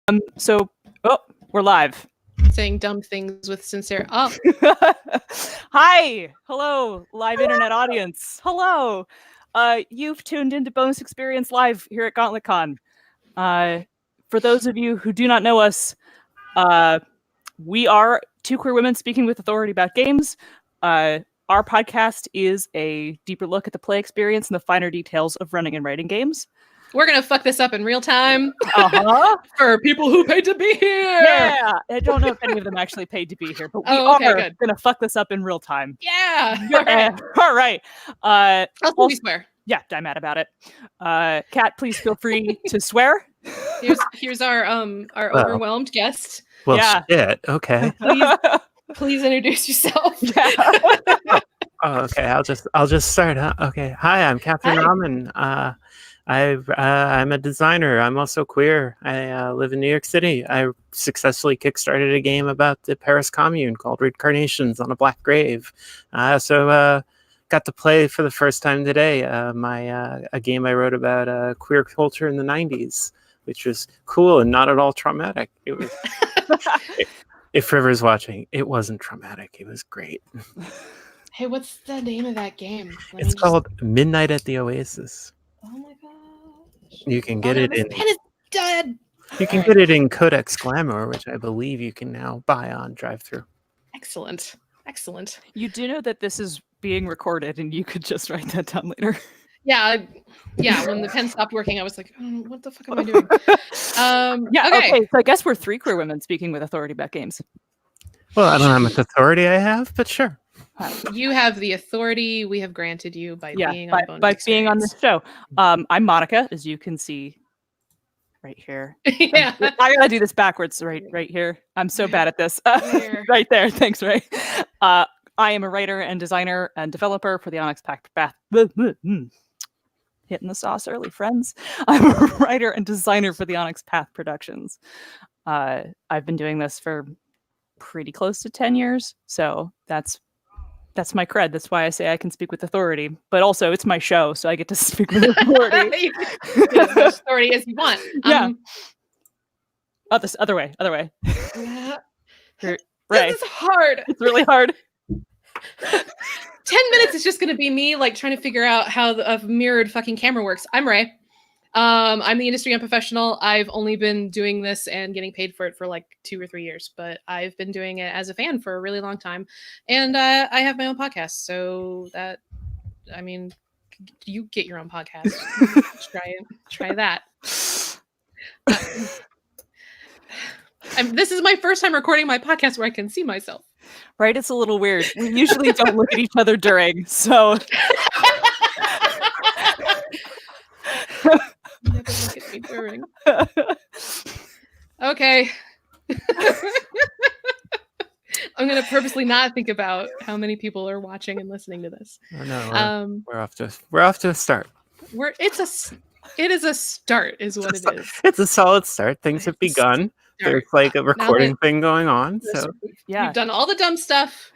Oh, we're live. Saying dumb things with sincere. Oh, Hi, hello, live internet audience. Hello. You've tuned into Bonus Experience Live here at Gauntlet Con. For those of you who do not know us, we are two queer women speaking with authority about games. Our podcast is a deeper look at the play experience and the finer details of running and writing games. we're gonna fuck this up in real time. Uh-huh. For people who paid to be here. Yeah, I don't know if any of them actually paid to be here, but we are gonna fuck this up in real time. Yeah. All right. Also, we swear. Yeah, I'm mad about it. Kat, please feel free to swear. Here's our overwhelmed guest. Well, Yeah. shit. Okay. Please introduce yourself. Yeah. Oh, okay. I'll just start. Huh? Okay. Hi, I'm Captain Ramen. I'm a designer. I'm also queer. I live in New York City. I successfully kickstarted a game about the Paris Commune called Carnations on a Black Grave. So got to play for the first time today a game I wrote about queer culture in the 90s, which was cool and not at all traumatic. It was. If River's watching, it wasn't traumatic. It was great. Hey, what's the name of that game? It's called Midnight at the Oasis. Oh my gosh. You can get it in. Pen is dead. You can get it in Codex Glamour, which I believe you can now buy on drive-thru. Excellent. You do know that this is being recorded, and you could just write that down later. Yeah. When the pen stopped working, I was like, oh, what the fuck am I doing? Okay. So I guess we're three queer women speaking with authority about games. Well, I don't know how much authority I have, but sure. You have the authority we have granted you by being on being on this show. I'm Monica, as you can see right here. Yeah. I gotta do this backwards right here. I'm so bad at this. Right there. Thanks, Ray. I am a writer and designer and developer for the Onyx Pact. Hitting the sauce early, friends. I'm a writer and designer for the Onyx Path Productions. I've been doing this for pretty close to 10 years, so that's my cred. That's why I say I can speak with authority. But also, it's my show, so I get to speak with authority. You get as much authority as you want. Yeah. This other way. Right. This is hard. It's really hard. 10 minutes is just going to be me trying to figure out how a mirrored fucking camera works. I'm Ray. I'm the industry unprofessional. I've only been doing this and getting paid for it for 2 or 3 years, but I've been doing it as a fan for a really long time. And I have my own podcast. So you get your own podcast. Try that. This is my first time recording my podcast where I can see myself. Right? It's a little weird. We usually don't look at each other during, so. Never look at me during. Okay. I'm going to purposely not think about how many people are watching and listening to this. Oh, no, we're off to a start. It is a start, is what it is. It's a solid start. Things have begun. There's a recording thing going on. So yeah, we've done all the dumb stuff.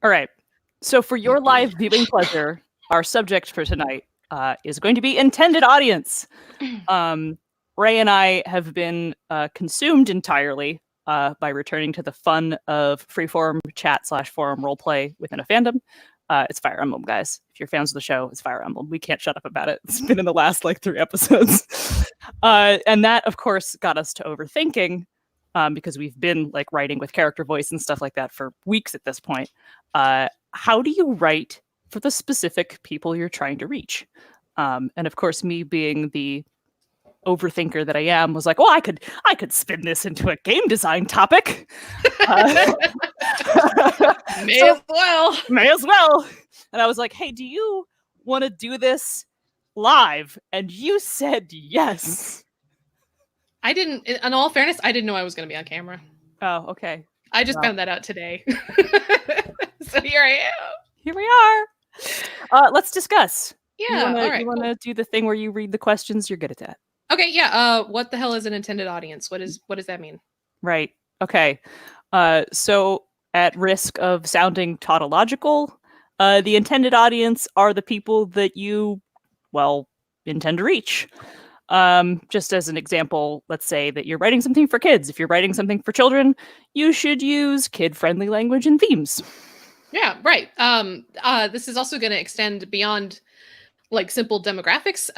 All right. So for your live viewing pleasure, our subject for tonight is going to be intended audience. Ray and I have been consumed entirely by returning to the fun of freeform chat / forum roleplay within a fandom. It's Fire Emblem, guys. If you're fans of the show, it's Fire Emblem. We can't shut up about it. It's been in the last 3 episodes. And that, of course, got us to overthinking, because we've been writing with character voice and stuff like that for weeks at this point. How do you write for the specific people you're trying to reach? And of course, me being the overthinker that I am was like, I could spin this into a game design topic. May as well. And I was like, hey, do you want to do this live? And you said yes. I didn't, in all fairness, I didn't know I was going to be on camera. Oh, okay. I just found that out today. So here I am. Here we are. Let's discuss. Yeah. All right. You want to do the thing where you read the questions? You're good at that. Okay. Yeah. What the hell is an intended audience? What does that mean? Right. Okay. So at risk of sounding tautological, the intended audience are the people that you, intend to reach. Just as an example, let's say that you're writing something for kids. If you're writing something for children, you should use kid-friendly language and themes. Yeah, right. This is also going to extend beyond like simple demographics.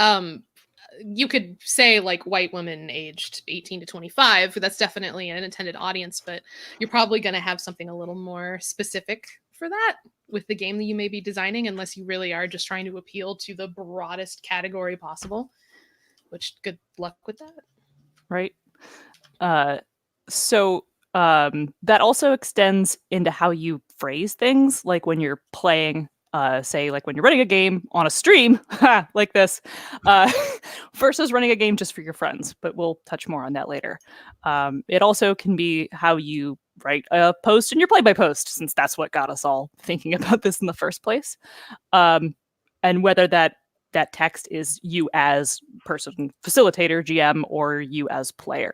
You could say like white women aged 18 to 25. That's definitely an intended audience, but you're probably going to have something a little more specific for that with the game that you may be designing, unless you really are just trying to appeal to the broadest category possible, which good luck with that. Right. So that also extends into how you phrase things, like when you're playing, say, like when you're running a game on a stream, like this, versus running a game just for your friends. But we'll touch more on that later. It also can be how you write a post in your play-by-post, since that's what got us all thinking about this in the first place. And whether that text is you as person facilitator, GM, or you as player.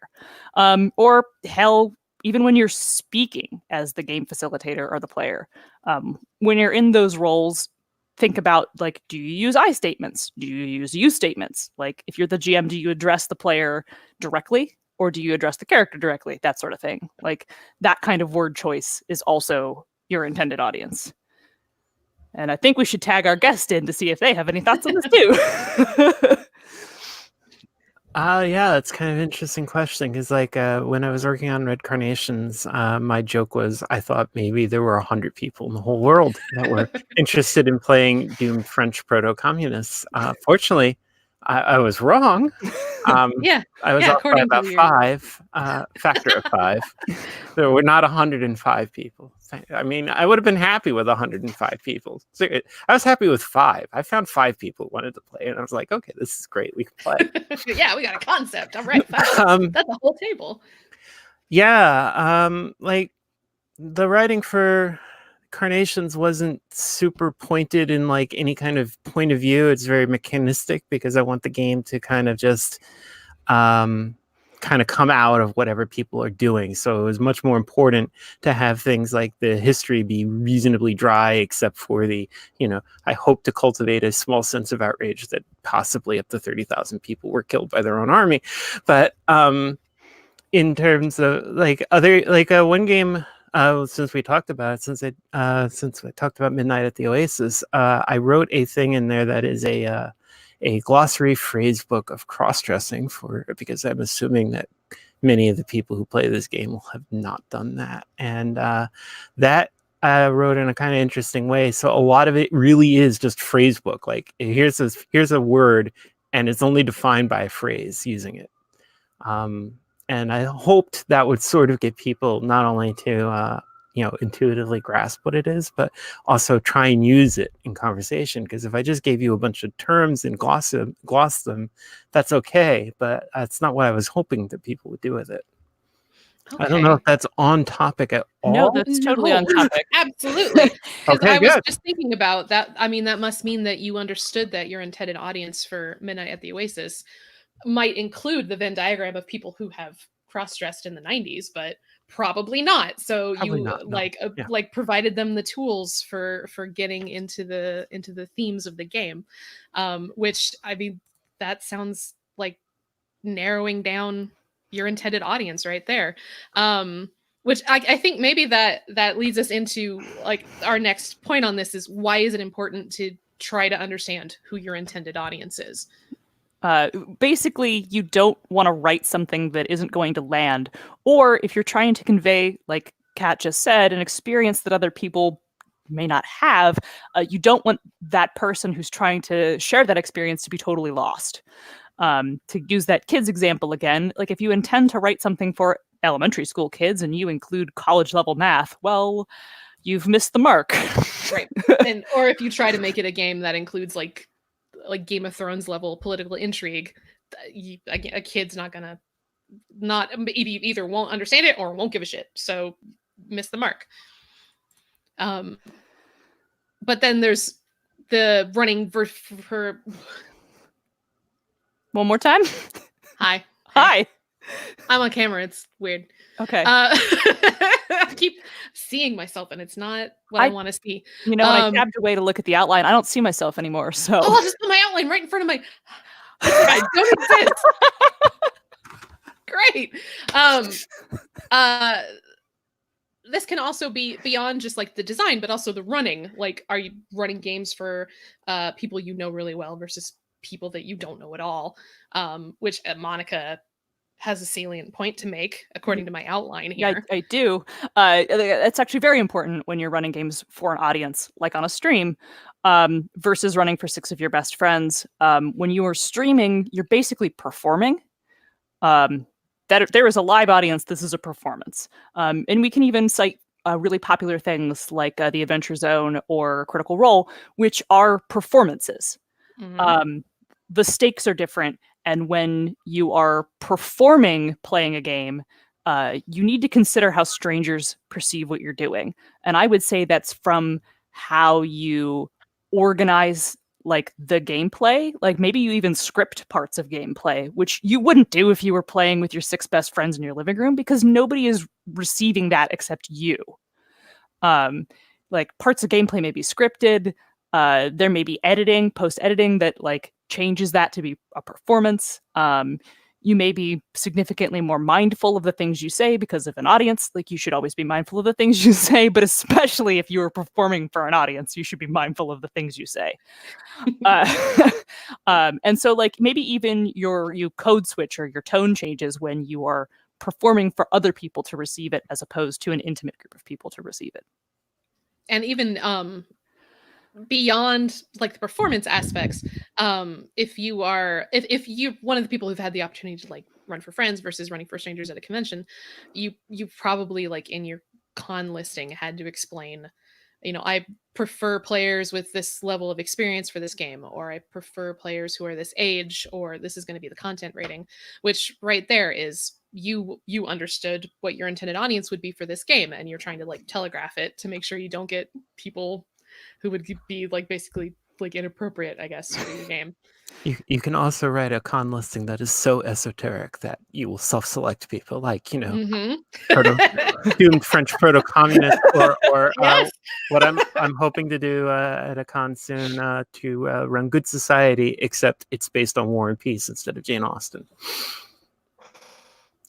Or hell, even when you're speaking as the game facilitator or the player. When you're in those roles, think about, like, do you use I statements? Do you use you statements? Like, if you're the GM, do you address the player directly? Or do you address the character directly? That sort of thing. Like, that kind of word choice is also your intended audience. And I think we should tag our guest in to see if they have any thoughts on this too. Yeah, that's kind of an interesting question, because like when I was working on Red Carnations, my joke was I thought maybe there were 100 people in the whole world that were interested in playing doomed French proto-communists. Fortunately, I was wrong. Yeah, I was off by about 5, factor of 5. There were not 105 people. I mean, I would have been happy with 105 people. So I was happy with 5. I found 5 people who wanted to play, and I was like, okay, this is great. We can play. Yeah, we got a concept. All right, 5. That's a whole table. Yeah, like the writing for Carnations wasn't super pointed in like any kind of point of view. It's very mechanistic, because I want the game to kind of just kind of come out of whatever people are doing. So it was much more important to have things like the history be reasonably dry, except for the, I hope to cultivate a small sense of outrage that possibly up to 30,000 people were killed by their own army. But in terms of like other, like one game, since we talked about it, since I talked about Midnight at the Oasis, I wrote a thing in there that is a glossary phrase book of cross-dressing, because I'm assuming that many of the people who play this game will have not done that. And that I wrote in a kind of interesting way. So a lot of it really is just phrase book. Like here's a word, and it's only defined by a phrase using it. And I hoped that would sort of get people not only to intuitively grasp what it is, but also try and use it in conversation. Because if I just gave you a bunch of terms and gloss them, that's okay. But that's not what I was hoping that people would do with it. Okay. I don't know if that's on topic at all. No, that's totally on topic. Absolutely. Okay, I was good. just thinking about that. I mean, that must mean that you understood that your intended audience for Midnight at the Oasis might include the Venn diagram of people who have cross-dressed in the 90s, but probably not. So probably you not, no. Like provided them the tools for getting into the themes of the game, which, I mean, that sounds like narrowing down your intended audience right there. Which I think maybe that leads us into like our next point on this is, why is it important to try to understand who your intended audience is? Basically, you don't want to write something that isn't going to land, or if you're trying to convey, like Kat just said, an experience that other people may not have, you don't want that person who's trying to share that experience to be totally lost. To use that kids example again, like if you intend to write something for elementary school kids and you include college level math, well, you've missed the mark. Right. Or if you try to make it a game that includes like Game of Thrones level political intrigue, a kid's not gonna either won't understand it or won't give a shit. So miss the mark. But then there's the running for one more time. Hi. I'm on camera. It's weird. Okay. I keep seeing myself, and it's not what I want to see. When I tapped away to look at the outline, I don't see myself anymore. So I'll just put my outline right in front of my. It's like I don't exist. Great. This can also be beyond just like the design, but also the running. Like, are you running games for people you know really well versus people that you don't know at all? Which Monica has a salient point to make, according to my outline here. Yeah, I do. It's actually very important when you're running games for an audience, like on a stream, versus running for 6 of your best friends. When you are streaming, you're basically performing. That there is a live audience, this is a performance. And we can even cite really popular things like the Adventure Zone or Critical Role, which are performances. Mhm. The stakes are different. And when you are performing playing a game, you need to consider how strangers perceive what you're doing. And I would say that's from how you organize like the gameplay. Like maybe you even script parts of gameplay, which you wouldn't do if you were playing with your 6 best friends in your living room, because nobody is receiving that except you. Like parts of gameplay may be scripted. There may be editing, post editing that like changes that to be a performance. You may be significantly more mindful of the things you say because of an audience. Like you should always be mindful of the things you say, but especially if you are performing for an audience, you should be mindful of the things you say. And so like maybe even you code switch or your tone changes when you are performing for other people to receive it as opposed to an intimate group of people to receive it. And even beyond like the performance aspects, if you're one of the people who've had the opportunity to like run for friends versus running for strangers at a convention, you probably like in your con listing had to explain, I prefer players with this level of experience for this game, or I prefer players who are this age, or this is going to be the content rating, which right there is you understood what your intended audience would be for this game, and you're trying to like telegraph it to make sure you don't get people who would be like basically like inappropriate, I guess, for your game. You can also write a con listing that is so esoteric that you will self-select people, like Mm-hmm. doomed French proto-communist, or Yes. what I'm hoping to do at a con soon to run Good Society, except it's based on War and Peace instead of Jane Austen.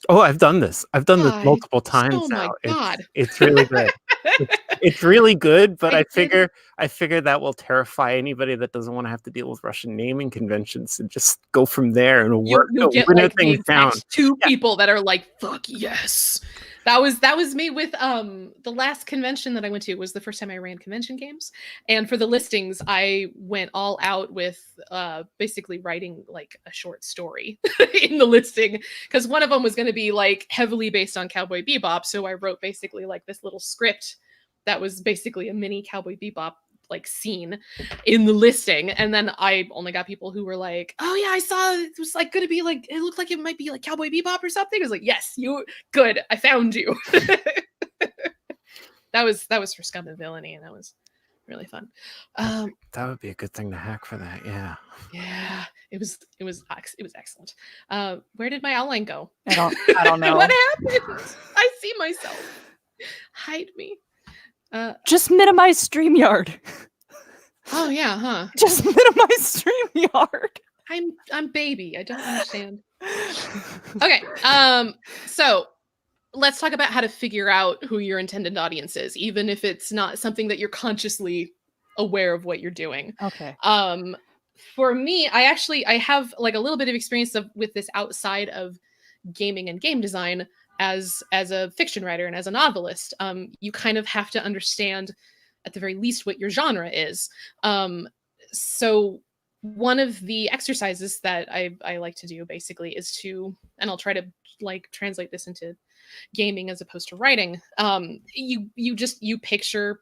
Oh, I've done this. I've done this multiple times oh my now. God. It's really good. It's really good, but I I figure that will terrify anybody that doesn't want to have to deal with Russian naming conventions, and just go from there and work You'll get winnow like the things down. exact two people that are like, fuck yes. That was me with the last convention that I went to. Was the first time I ran convention games, and for the listings I went all out with basically writing like a short story in the listing, because one of them was going to be like heavily based on Cowboy Bebop, so I wrote basically like this little script that was basically a mini Cowboy Bebop like scene in the listing, and then I only got people who were like, oh yeah, I saw it was like gonna be like, it looked like it might be like Cowboy Bebop or something. I was like, yes, you good, I found you. that was for Scum and Villainy, and that was really fun. That would be a good thing to hack for that. Yeah, it was excellent. Where did my outline go? I don't know. What happened? I see myself. Hide me. Just minimize StreamYard. Oh yeah, huh? Just minimize StreamYard. I'm baby. I don't understand. Okay. So let's talk about how to figure out who your intended audience is, even if it's not something that you're consciously aware of what you're doing. Okay. For me, I have like a little bit of experience with this outside of gaming and game design as a fiction writer and as a novelist. You kind of have to understand at the very least what your genre is. So one of the exercises that I like to do basically is to, and I'll try to like translate this into gaming as opposed to writing. You picture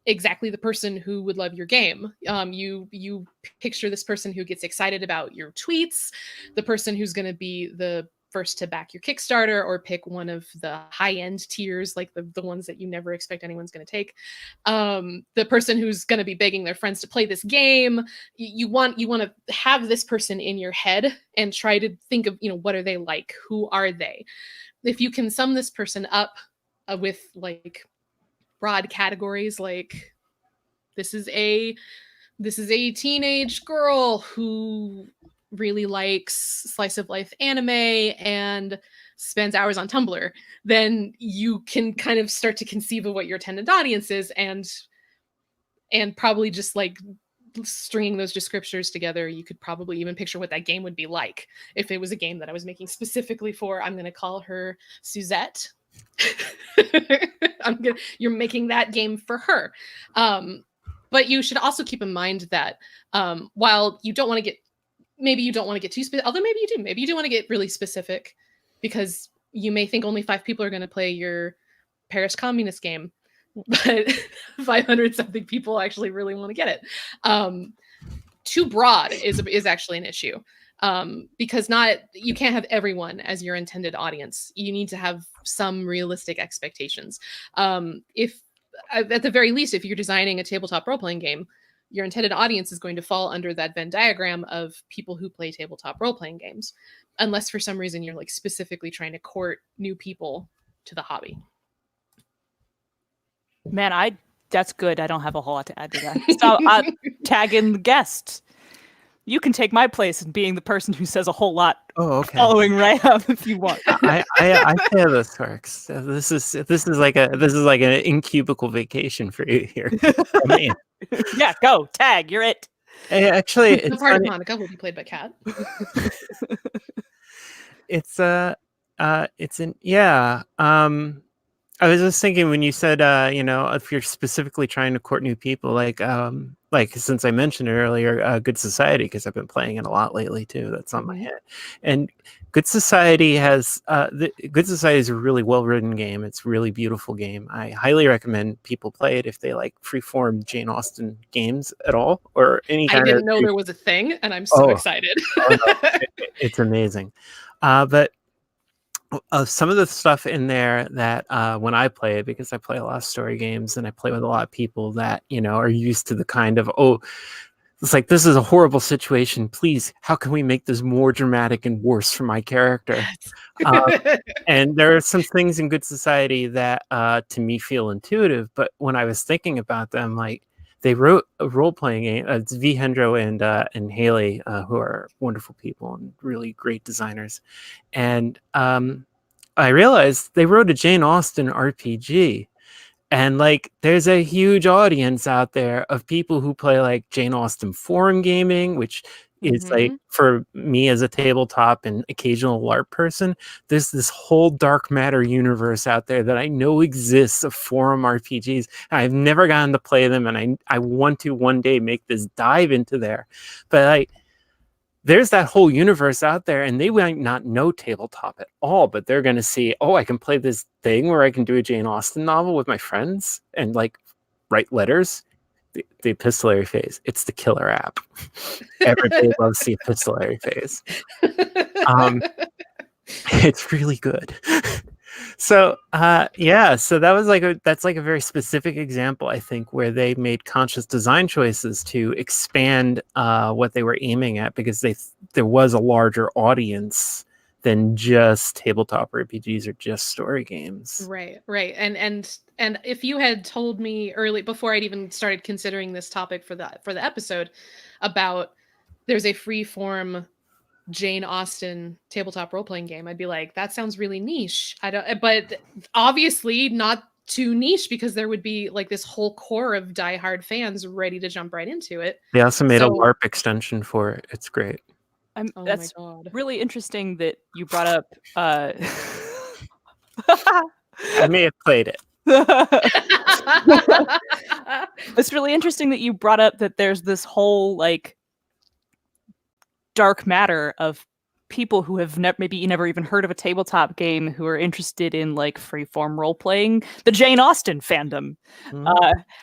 exactly the person who would love your game. You picture this person who gets excited about your tweets, the person who's going to be the first to back your Kickstarter or pick one of the high-end tiers, like the ones that you never expect anyone's going to take. The person who's going to be begging their friends to play this game. You want to have this person in your head and try to think of, what are they like? Who are they? If you can sum this person up with like broad categories, like this is a teenage girl who really likes slice of life anime and spends hours on Tumblr, then you can kind of start to conceive of what your intended audience is, and probably just like stringing those descriptors together, you could probably even picture what that game would be like if it was a game that I was making specifically for, I'm going to call her Suzette. You're making that game for her. But you should also keep in mind that while you don't want to get, maybe you don't want to get too specific, although maybe you do want to get really specific, because you may think only 5 people are going to play your Paris communist game, but 500 something people actually really want to get it. Too broad is actually an issue, because you can't have everyone as your intended audience. You need to have some realistic expectations. If at the very least, if you're designing a tabletop role-playing game, your intended audience is going to fall under that Venn diagram of people who play tabletop role-playing games, unless for some reason you're like specifically trying to court new people to the hobby. Man, that's good. I don't have a whole lot to add to that. So tag in the guest. You can take my place in being the person who says a whole lot. Oh, okay. Following Ray up if you want. I see how this works. This is like an incubicle vacation for you here. Man. Yeah, go tag. You're it. Hey, actually, The part of Monica will be played by Kat. I was just thinking when you said, if you're specifically trying to court new people, like since I mentioned it earlier, Good Society, because I've been playing it a lot lately too. That's on my head. And Good Society Good Society is a really well-written game. It's a really beautiful game. I highly recommend people play it if they like freeform Jane Austen games at all, or any kind of. I didn't know there was a thing, and I'm so excited. It's amazing. But some of the stuff in there that when I play it, because I play a lot of story games and I play with a lot of people that, are used to the kind of, it's like, this is a horrible situation. Please, how can we make this more dramatic and worse for my character? And there are some things in Good Society that to me feel intuitive, but when I was thinking about them, like, they wrote a role-playing game. It's V. Hendro and Haley, who are wonderful people and really great designers. And I realized they wrote a Jane Austen RPG. And like, there's a huge audience out there of people who play like Jane Austen forum gaming, which is like, for me as a tabletop and occasional LARP person, there's this whole dark matter universe out there that I know exists of forum RPGs. I've never gotten to play them, and I want to one day make this dive into there. But like, there's that whole universe out there, and they might not know tabletop at all, but they're going to see, I can play this thing where I can do a Jane Austen novel with my friends and like write letters. The epistolary phase. It's the killer app. Everybody loves the epistolary phase. It's really good. So so that was that's like a very specific example, I think, where they made conscious design choices to expand what they were aiming at, because there was a larger audience than just tabletop RPGs or just story games. Right. And if you had told me early, before I'd even started considering this topic for the episode, about there's a free form Jane Austen tabletop role-playing game, I'd be like, that sounds really niche. But obviously not too niche, because there would be like this whole core of diehard fans ready to jump right into it. They also made a LARP extension for it. It's great. That's really interesting that you brought up. I may have played it. It's really interesting that you brought up that there's this whole like dark matter of people who have maybe never even heard of a tabletop game, who are interested in like freeform role playing, the Jane Austen fandom,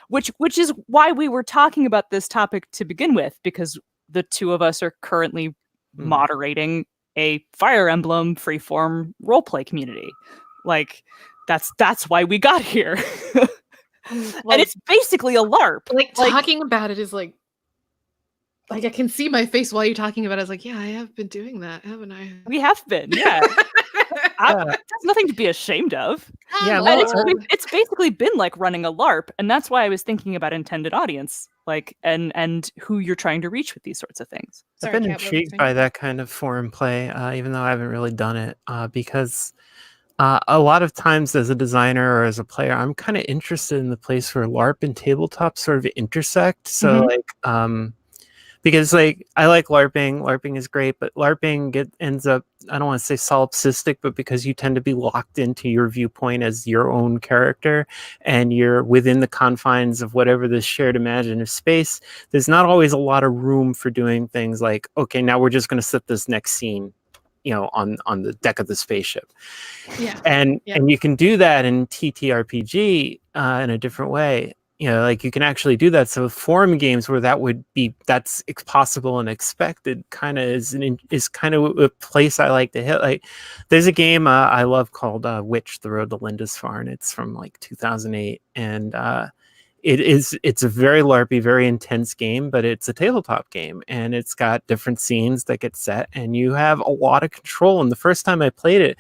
which is why we were talking about this topic to begin with, because the two of us are currently moderating a Fire Emblem freeform roleplay community. Like, that's why we got here. And it's basically a LARP. Like talking about it is like I can see my face while you're talking about it. I was like, yeah, I have been doing that, haven't I? We have been, yeah. That's nothing to be ashamed of. Yeah, and it's basically been like running a LARP, and that's why I was thinking about intended audience. like and who you're trying to reach with these sorts of things. I've Sorry, been Kat, what were you intrigued saying? by that kind of forum play, even though I haven't really done it, because a lot of times as a designer or as a player, I'm kind of interested in the place where LARP and tabletop sort of intersect. So because like I like LARPing is great, but LARPing ends up, I don't want to say solipsistic, but because you tend to be locked into your viewpoint as your own character and you're within the confines of whatever this shared imaginative space, there's not always a lot of room for doing things like, okay, now we're just going to set this next scene, on the deck of the spaceship. Yeah. And you can do that in TTRPG in a different way. Like you can actually do that. So forum games where that's possible and expected kind of is kind of a place I like to hit. Like there's a game I love called Witch: The Road to Lindisfarne. It's from like 2008, and it's a very LARPy, very intense game, but it's a tabletop game, and it's got different scenes that get set, and you have a lot of control. And the first time I played it,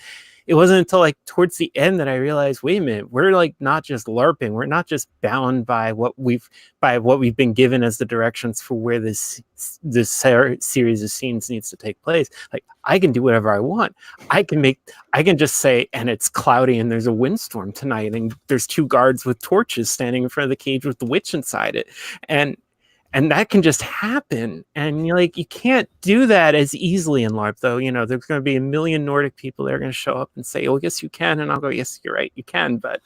it wasn't until like towards the end that I realized, wait a minute, we're like not just LARPing, we're not just bound by what we've been given as the directions for where this series of scenes needs to take place. Like I can do whatever I want. I can just say, and it's cloudy and there's a windstorm tonight, and there's two guards with torches standing in front of the cage with the witch inside it, and that can just happen. And you can't do that as easily in LARP, though. There's going to be a million Nordic people that are going to show up and say, "Oh, yes, you can," and I'll go, "Yes, you're right, you can." But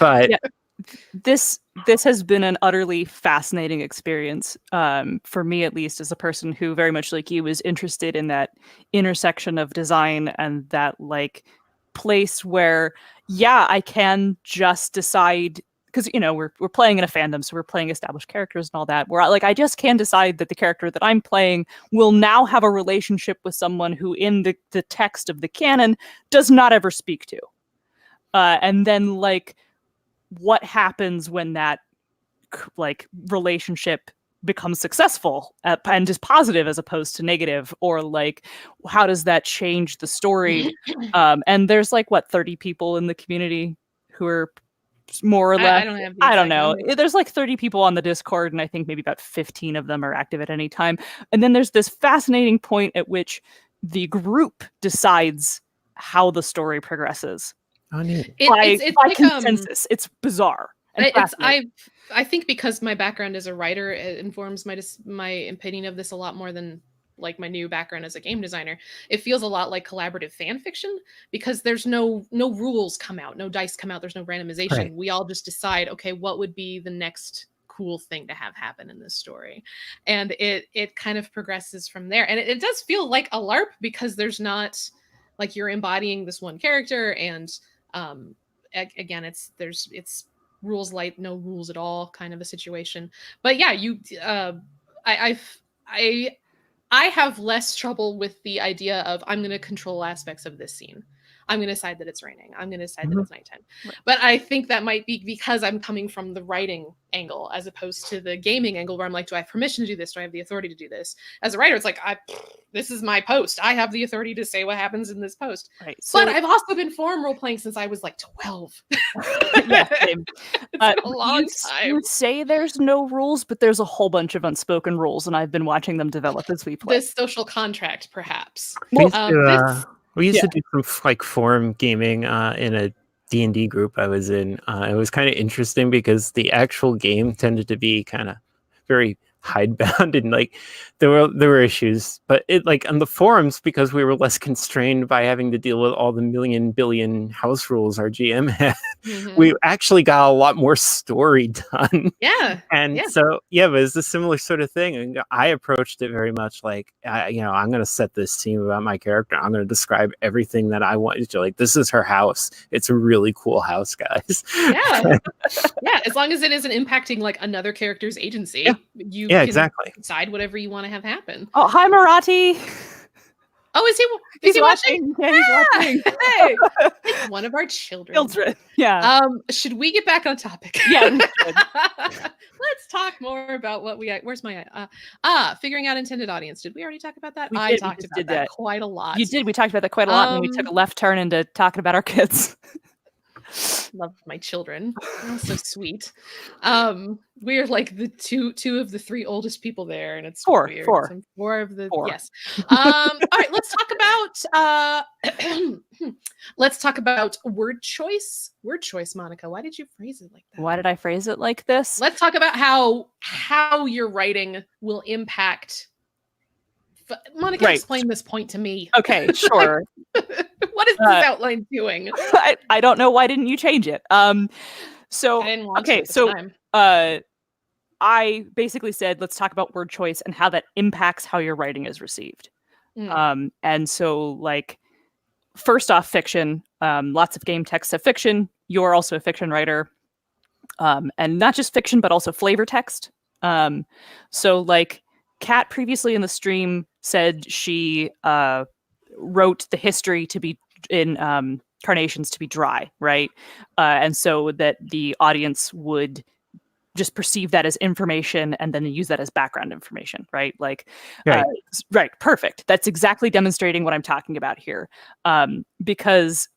Yeah. This has been an utterly fascinating experience for me, at least, as a person who very much like you was interested in that intersection of design and that like place where, yeah, I can just decide, because we're playing in a fandom, so we're playing established characters and all that, where I just can decide that the character that I'm playing will now have a relationship with someone who in the text of the canon does not ever speak to, and then like what happens when that like relationship becomes successful and is positive as opposed to negative, or like how does that change the story? And there's like 30 people in the community who are more or less, I don't know. There's like 30 people on the Discord, and I think maybe about 15 of them are active at any time. And then there's this fascinating point at which the group decides how the story progresses. It's by like, consensus. It's bizarre. I think because my background as a writer, it informs my opinion of this a lot more than like my new background as a game designer. It feels a lot like collaborative fan fiction because there's no rules come out, no dice come out, there's no randomization. Right. We all just decide, okay, what would be the next cool thing to have happen in this story, and it kind of progresses from there. And it does feel like a LARP because there's not like you're embodying this one character, and again, it's rules light, no rules at all kind of a situation. But yeah, I have less trouble with the idea of I'm going to control aspects of this scene. I'm going to decide that it's raining. I'm going to decide that it's nighttime. Right. But I think that might be because I'm coming from the writing angle as opposed to the gaming angle where I'm like, do I have permission to do this? Do I have the authority to do this? As a writer, it's like, this is my post. I have the authority to say what happens in this post. Right. But I've also been forum role playing since I was like 12. Yeah, same. It's a long time. You say there's no rules, but there's a whole bunch of unspoken rules, and I've been watching them develop as we play. This social contract, perhaps. We used to do some like forum gaming in a D&D group I was in. It was kind of interesting because the actual game tended to be kind of very hidebound, and like there were issues, but it like on the forums, because we were less constrained by having to deal with all the million billion house rules our GM had, we actually got a lot more story done. So but it's a similar sort of thing, and I approached it very much like I'm going to set this scene about my character. I'm going to describe everything that I want to, like, this is her house. It's a really cool house, guys. As long as it isn't impacting like another character's agency, you can decide whatever you want to have happen. Oh, hi, Marathi. Oh, is he watching? Yeah, he's watching. Hey, it's one of our children. Yeah. Should we get back on topic? Yeah. Let's talk more about what where's my figuring out intended audience. Did we already talk about that? I talked about that quite a lot. You did. We talked about that quite a lot, and then we took a left turn into talking about our kids. love my children. They're all so sweet. We are like the two of the three oldest people there, and it's Four. weird. Four. So I'm four of the Four. yes. All right, let's talk about let's talk about word choice. Word choice, Monica. Why did you phrase it like that? Why did I phrase it like this? Let's talk about how your writing will impact. Monica, Right. explain this point to me. Okay, sure. What is this outline doing? I don't know. Why didn't you change it? So I didn't want okay, to at the so time. I basically said, let's talk about word choice and how that impacts how your writing is received. And so, like, first off, fiction. Lots of game texts have fiction. You're also a fiction writer, and not just fiction, but also flavor text. So, like, Kat previously in the stream said she wrote the history to be in carnations to be dry, right? And so that the audience would just perceive that as information and then use that as background information, right? Like, right, perfect. That's exactly demonstrating what I'm talking about here. Because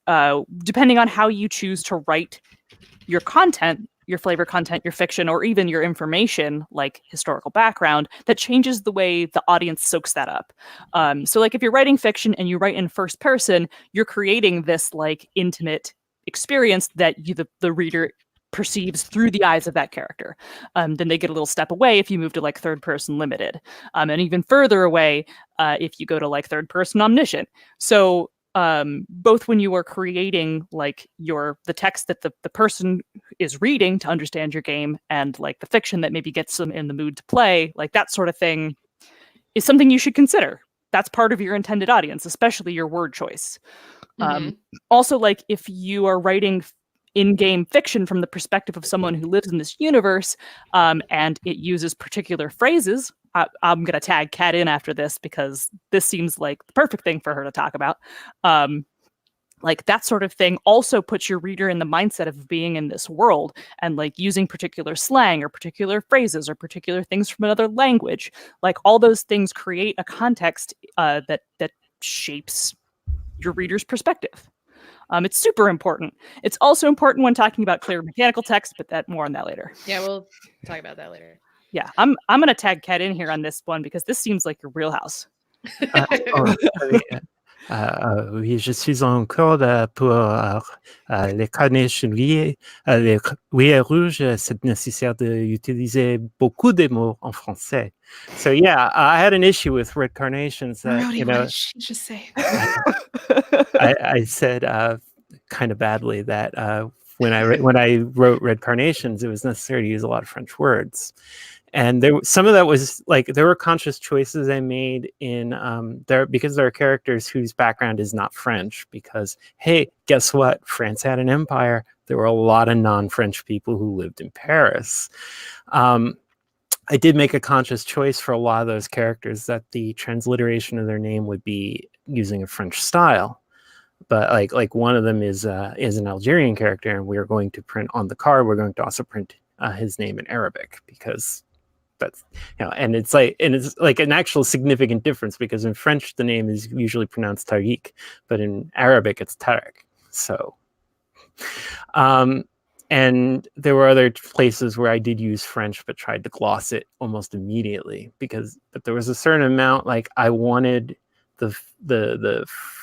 depending on how you choose to write your content, your flavor content, your fiction, or even your information, like historical background, that changes the way the audience soaks that up. So like if you're writing fiction and you write in first person, you're creating this like intimate experience that the reader perceives through the eyes of that character. Then they get a little step away if you move to like third person limited, and even further away if you go to like third person omniscient. So both when you are creating like the text that the person is reading to understand your game, and like the fiction that maybe gets them in the mood to play, like that sort of thing is something you should consider. That's part of your intended audience, especially your word choice. Also, like if you are writing in-game fiction from the perspective of someone who lives in this universe, and it uses particular phrases, I'm going to tag Kat in after this because this seems like the perfect thing for her to talk about. Like that sort of thing also puts your reader in the mindset of being in this world and like using particular slang or particular phrases or particular things from another language. Like all those things create a context that shapes your reader's perspective. It's super important. It's also important when talking about clear mechanical text, but more on that later. Yeah, we'll talk about that later. Yeah, I'm going to tag Kat in here on this one because this seems like your wheelhouse. Oui, je suis en cours pour les carnations. Les oui rouges, c'est nécessaire d'utiliser beaucoup de mots en français. So yeah, I had an issue with red carnations. That, Rowdy, what did she just say? I said kind of badly that when I wrote red carnations, it was necessary to use a lot of French words. And some of that was like there were conscious choices I made in because there are characters whose background is not French. Because hey, guess what? France had an empire. There were a lot of non-French people who lived in Paris. I did make a conscious choice for a lot of those characters that the transliteration of their name would be using a French style. But like one of them is an Algerian character, and we're going to print on the card. We're going to also print his name in Arabic because. That's and it's like an actual significant difference because in French the name is usually pronounced Tariq, but in Arabic it's Tarek. So, and there were other places where I did use French but tried to gloss it almost immediately but there was a certain amount like I wanted the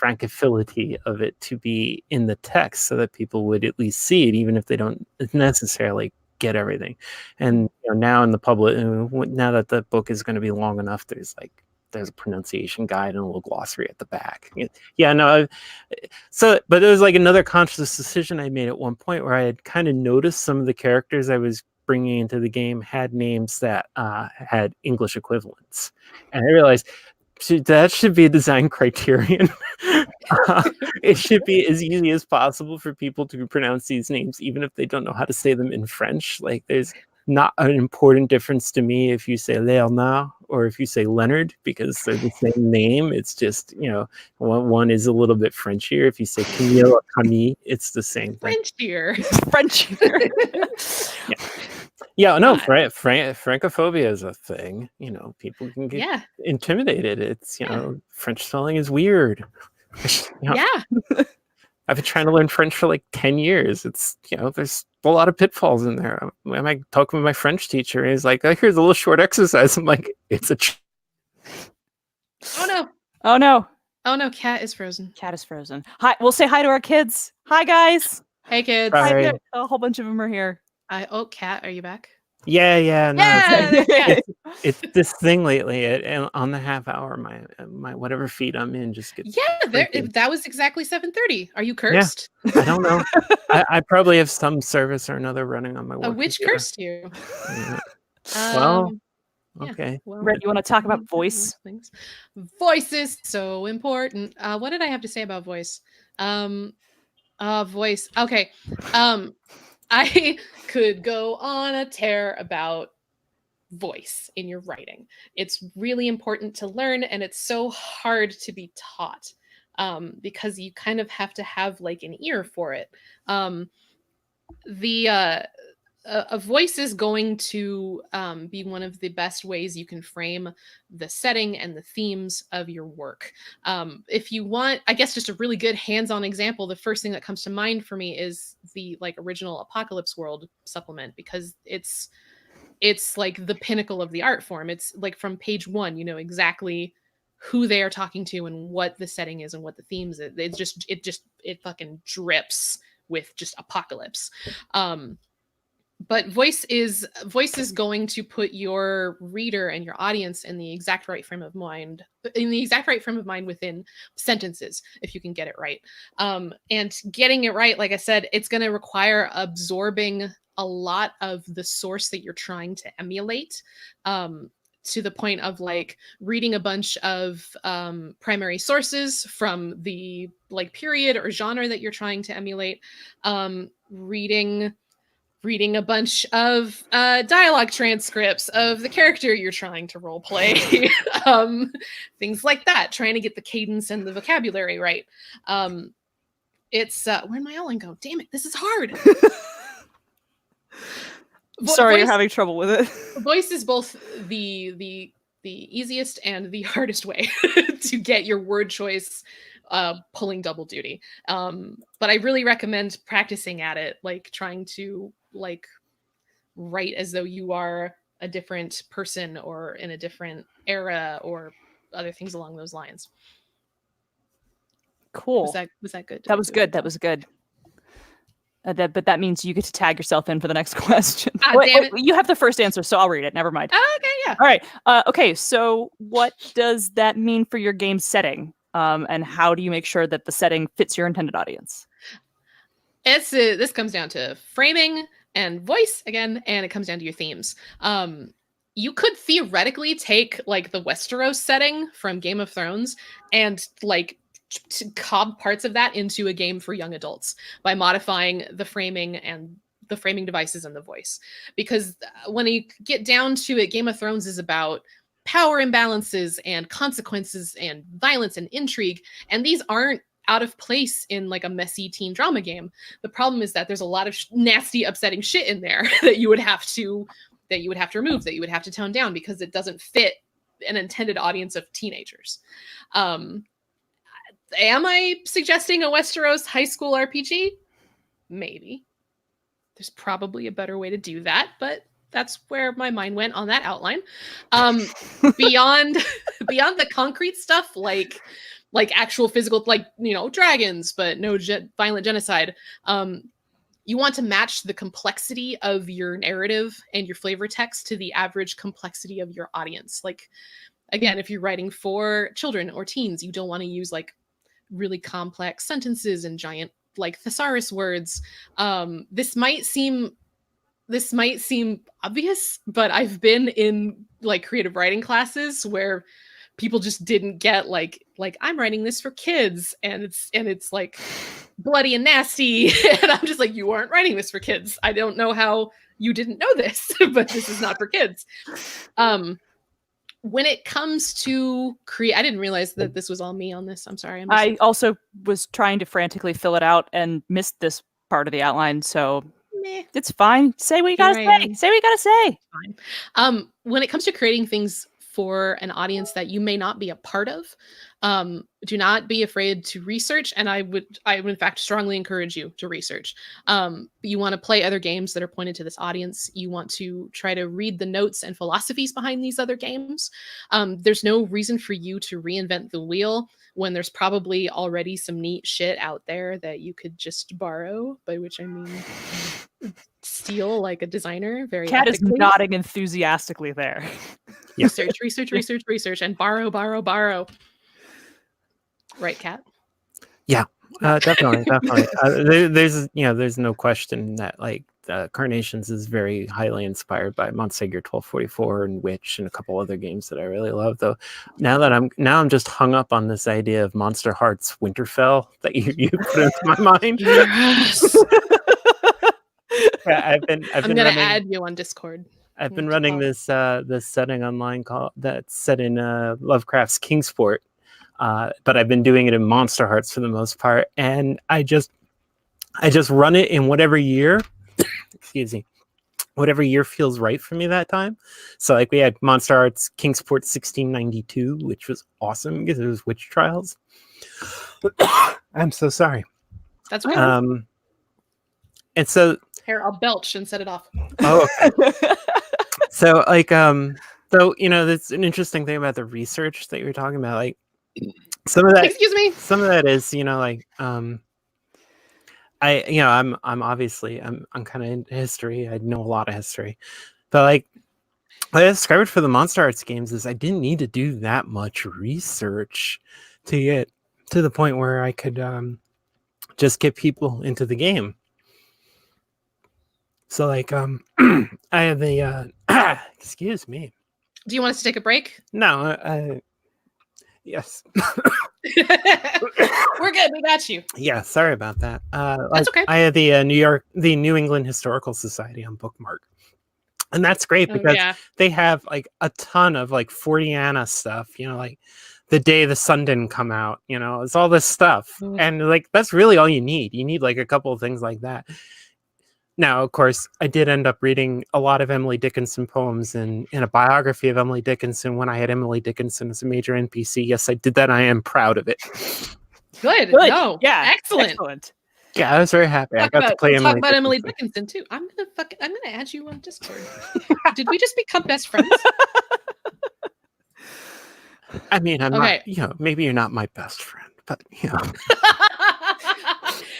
francophility of it to be in the text so that people would at least see it even if they don't necessarily get everything. And now in the public, now that the book is going to be long enough, there's a pronunciation guide and a little glossary at the back. But there was like another conscious decision I made at one point where I had kind of noticed some of the characters I was bringing into the game had names that had English equivalents, and I realized that should be a design criterion. It should be as easy as possible for people to pronounce these names, even if they don't know how to say them in French. Like, there's not an important difference to me if you say Léonard or if you say Leonard, because they're the same name. It's just, one is a little bit Frenchier. If you say Camille or Camille, it's the same thing. Frenchier. Yeah. Yeah, no, Francophobia is a thing. People can get intimidated. It's, French spelling is weird. Yeah. I've been trying to learn French for like 10 years. It's, there's a lot of pitfalls in there. When I talk with my French teacher, he's like, oh, here's a little short exercise. I'm like, it's a... Oh no. Oh no. Oh no, cat is frozen. Cat is frozen. Hi, we'll say hi to our kids. Hi guys. Hey kids. Hi. Hi, a whole bunch of them are here. Cat, are you back? Yeah, no. Yeah. It's this thing lately. On the half hour, my whatever feed I'm in just gets... that was exactly 7:30. Are you cursed? I don't know. I probably have some service or another running on my work Which computer. cursed you? Yeah. Well, yeah. okay. Well, Red, you want to talk about voice? things. Voice is so important. What did I have to say about voice? Voice. Okay. I could go on a tear about voice in your writing. It's really important to learn, and it's so hard to be taught because you kind of have to have like an ear for it. A voice is going to be one of the best ways you can frame the setting and the themes of your work. If you want, I guess, just a really good hands-on example, the first thing that comes to mind for me is the original Apocalypse World supplement, because it's like the pinnacle of the art form. It's like from page 1, you know exactly who they are talking to and what the setting is and what the themes is. It fucking drips with just apocalypse. But voice is going to put your reader and your audience in the exact right frame of mind within sentences, if you can get it right. And getting it right, like I said, it's going to require absorbing a lot of the source that you're trying to emulate, to the point of like reading a bunch of primary sources from the like period or genre that you're trying to emulate, reading a bunch of dialogue transcripts of the character you're trying to role play, things like that, trying to get the cadence and the vocabulary right. It's where'd my outline go? Damn it, this is hard. Sorry, you're having trouble with it. Voice is both the easiest and the hardest way to get your word choice pulling double duty. But I really recommend practicing at it, like trying to like write as though you are a different person or in a different era or other things along those lines. Cool. Was that good? That was good. That was good. But that means you get to tag yourself in for the next question. Damn it. You have the first answer, so I'll read it. Never mind. Oh, okay, yeah. All right. Okay, so what does that mean for your game setting? And how do you make sure that the setting fits your intended audience? This comes down to framing and voice again, and it comes down to your themes. You could theoretically take like the Westeros setting from Game of Thrones and like to cob parts of that into a game for young adults by modifying the framing and the framing devices and the voice. Because when you get down to it, Game of Thrones is about power imbalances and consequences and violence and intrigue, and these aren't out of place in like a messy teen drama game. The problem is that there's a lot of nasty, upsetting shit in there that you would have to remove, that you would have to tone down because it doesn't fit an intended audience of teenagers. Am I suggesting a Westeros high school RPG? Maybe. There's probably a better way to do that, but that's where my mind went on that outline. Beyond the concrete stuff, like actual physical, like, you know, dragons, but no violent genocide. You want to match the complexity of your narrative and your flavor text to the average complexity of your audience. Like, again, if you're writing for children or teens, you don't want to use like really complex sentences and giant like thesaurus words. This might seem obvious, but I've been in like creative writing classes where people just didn't get like I'm writing this for kids and it's like bloody and nasty and I'm just like, you aren't writing this for kids. I don't know how you didn't know this, but this is not for kids. When it comes to I didn't realize that this was all me on this. I'm sorry. I also was trying to frantically fill it out and missed this part of the outline, so it's fine. Say what you gotta say. Say what you gotta say. Fine. When it comes to creating things for an audience that you may not be a part of. Do not be afraid to research, and I would in fact strongly encourage you to research. You want to play other games that are pointed to this audience. You want to try to read the notes and philosophies behind these other games. There's no reason for you to reinvent the wheel when there's probably already some neat shit out there that you could just borrow, by which I mean steal like a designer very Cat is ethically. nodding enthusiastically there. Yeah. Research, and borrow. Right, Cat? Yeah, definitely. There's no question that like Carnations is very highly inspired by Montsegur 1244 and Witch and a couple other games that I really love. Though now I'm just hung up on this idea of Monster Hearts Winterfell that you put into my mind. Yes. Yeah, I'm gonna add you on Discord. I've been running this setting online that's set in Lovecraft's Kingsport. But I've been doing it in Monster Hearts for the most part, and I just run it in whatever year, excuse me, whatever year feels right for me that time. So like we had Monster Hearts Kingsport 1692, which was awesome because it was witch trials. I'm so sorry. That's right. And so here, I'll belch and set it off. Oh, okay. So like so that's an interesting thing about the research that you're talking about, like. Some of that, excuse me. Some of that is, I'm obviously I'm kind of into history. I know a lot of history, but like what I discovered for the Monster Arts games is I didn't need to do that much research to get to the point where I could just get people into the game. So like I have the excuse me. Do you want us to take a break? No, yes. We're good. We got you. Yeah, sorry about that. That's okay. I had the New England Historical Society on bookmark, and that's great because they have like a ton of like Fortiana stuff. Like the day the sun didn't come out. It's all this stuff, and like that's really all you need. You need like a couple of things like that. Now, of course, I did end up reading a lot of Emily Dickinson poems in a biography of Emily Dickinson when I had Emily Dickinson as a major NPC. Yes, I did that. I am proud of it. Good. No. Yeah. Excellent. Yeah, I was very happy. I got to play Emily. Talk about Emily Dickinson too. I'm gonna add you on Discord. Did we just become best friends? I mean, I'm not. Maybe you're not my best friend, but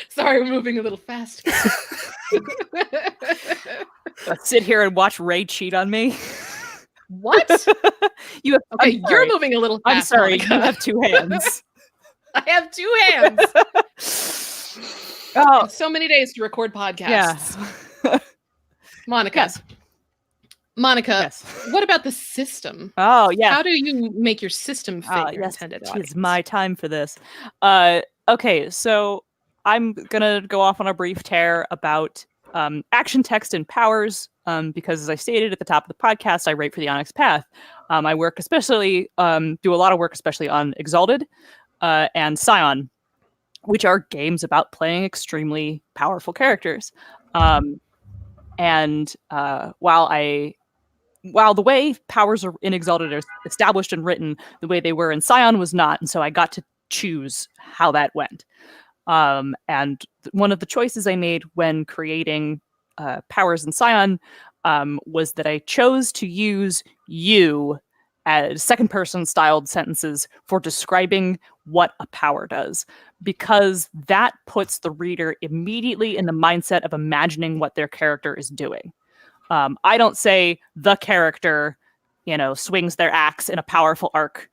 Sorry, we're moving a little fast. Sit here and watch Ray cheat on me. What? You're moving a little fast. I'm sorry. Monica. You have two hands. I have two hands. Oh, so many days to record podcasts. Yeah. Monica. Yes. Monica, yes. What about the system? Oh, yeah. How do you make your system fit your intended audience? It's my time for this. Okay, so I'm gonna go off on a brief tear about action text and powers, because as I stated at the top of the podcast, I write for the Onyx Path. I work especially, do a lot of work, especially on Exalted and Scion, which are games about playing extremely powerful characters. And while the way powers are in Exalted are established and written, the way they were in Scion was not, and so I got to choose how that went. And one of the choices I made when creating powers in Scion was that I chose to use you as second-person styled sentences for describing what a power does, because that puts the reader immediately in the mindset of imagining what their character is doing. I don't say the character, swings their axe in a powerful arc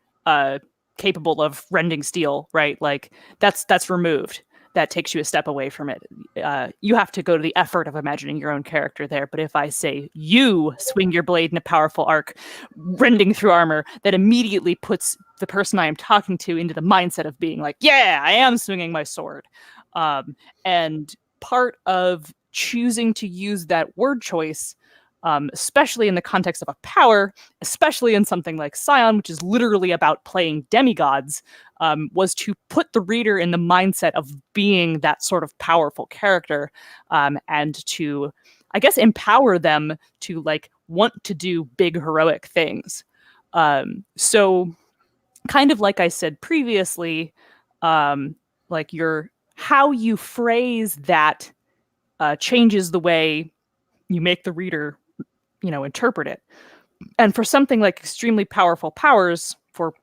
capable of rending steel, right? Like that's removed. That takes you a step away from it. You have to go to the effort of imagining your own character there. But if I say you swing your blade in a powerful arc, rending through armor, that immediately puts the person I am talking to into the mindset of being like, yeah, I am swinging my sword. And part of choosing to use that word choice, especially in the context of a power, especially in something like Scion, which is literally about playing demigods, was to put the reader in the mindset of being that sort of powerful character, and to, I guess, empower them to want to do big heroic things. So kind of like I said previously, like how you phrase that changes the way you make the reader, interpret it. And for something like extremely powerful powers, for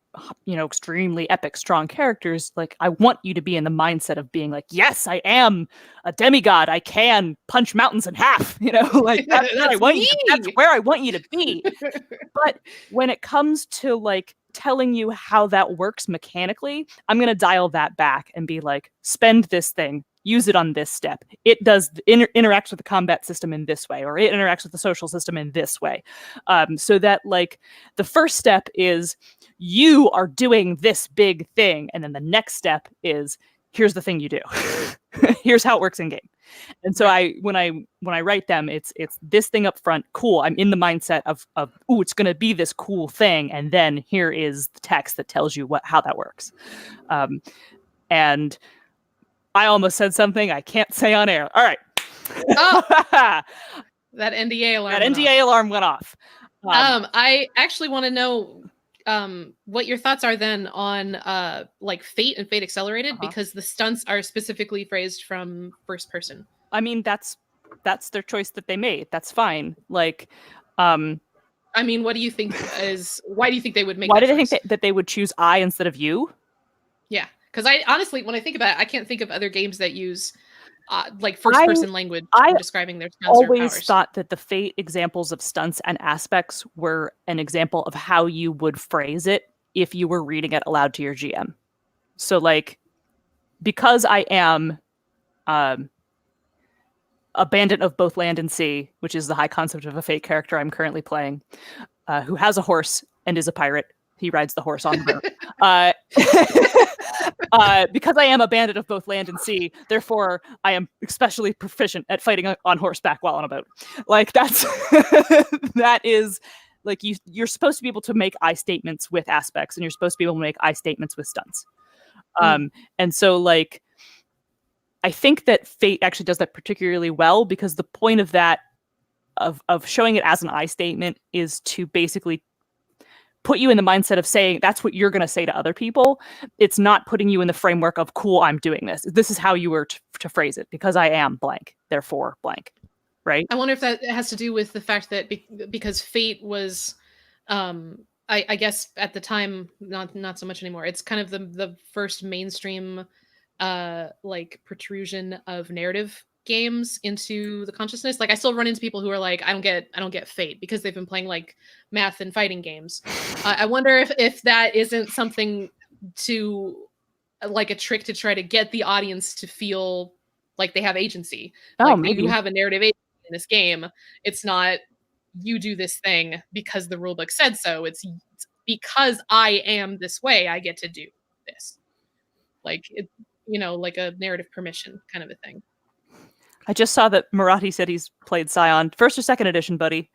extremely epic, strong characters, like I want you to be in the mindset of being like, yes, I am a demigod. I can punch mountains in half. Like that's where I want you. That's where I want you to be. But when it comes to like telling you how that works mechanically, I'm going to dial that back and be like, spend this thing, use it on this step. It does interacts with the combat system in this way, or it interacts with the social system in this way. So that like the first step is you are doing this big thing. And then the next step is here's the thing you do. Here's how it works in game. And so when I write them, it's this thing up front. Cool. I'm in the mindset of it's going to be this cool thing, and then here is the text that tells you how that works. And I almost said something I can't say on air. All right. Oh, that NDA alarm. That NDA alarm went off. I actually want to know what your thoughts are then on like Fate and Fate Accelerated, because the stunts are specifically phrased from first person. I mean, that's their choice that they made. That's fine. Like, I mean, what do you think why do you think they would make why that do they choice? think that they would choose I instead of you? Yeah, because I honestly, when I think about it, I can't think of other games that use like first person language for describing their stunts or powers. I always thought that the Fate examples of stunts and aspects were an example of how you would phrase it if you were reading it aloud to your GM. So like, because I am a bandit of both land and sea, which is the high concept of a Fate character I'm currently playing, who has a horse and is a pirate. He rides the horse on the road. Because I am a bandit of both land and sea, therefore I am especially proficient at fighting on horseback while on a boat. Like that's that is like you're supposed to be able to make I statements with aspects, and you're supposed to be able to make I statements with stunts. And so like I think that Fate actually does that particularly well, because the point of that of showing it as an I statement is to basically put you in the mindset of saying that's what you're going to say to other people. It's not putting you in the framework of, cool, I'm doing this. This is how you were to phrase it, because I am blank, therefore blank. Right? I wonder if that has to do with the fact that because Fate was, I guess at the time, not so much anymore. It's kind of the first mainstream like protrusion of narrative games into the consciousness. Like I still run into people who are like, I don't get Fate, because they've been playing like math and fighting games. I wonder if that isn't something to like a trick to try to get the audience to feel like they have agency. Like maybe you have a narrative agency in this game. It's not you do this thing because the rulebook said so. It's because I am this way, I get to do this. Like it, like a narrative permission kind of a thing. I just saw that Marathi said he's played Scion. First or second edition, buddy?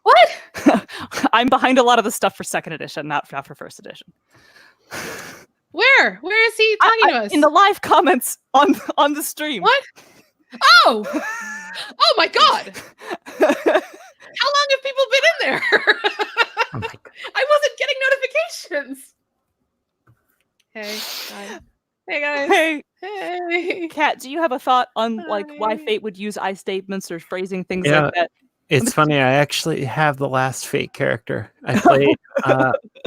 What? I'm behind a lot of the stuff for second edition, not for first edition. Where is he talking to us? In the live comments on the stream. What? Oh! Oh my god! How long have people been in there? Oh my god. I wasn't getting notifications. Hey, guys. Hey. Kat, do you have a thought on like why Fate would use I statements or phrasing things like that? It's funny. I actually have the last Fate character I played.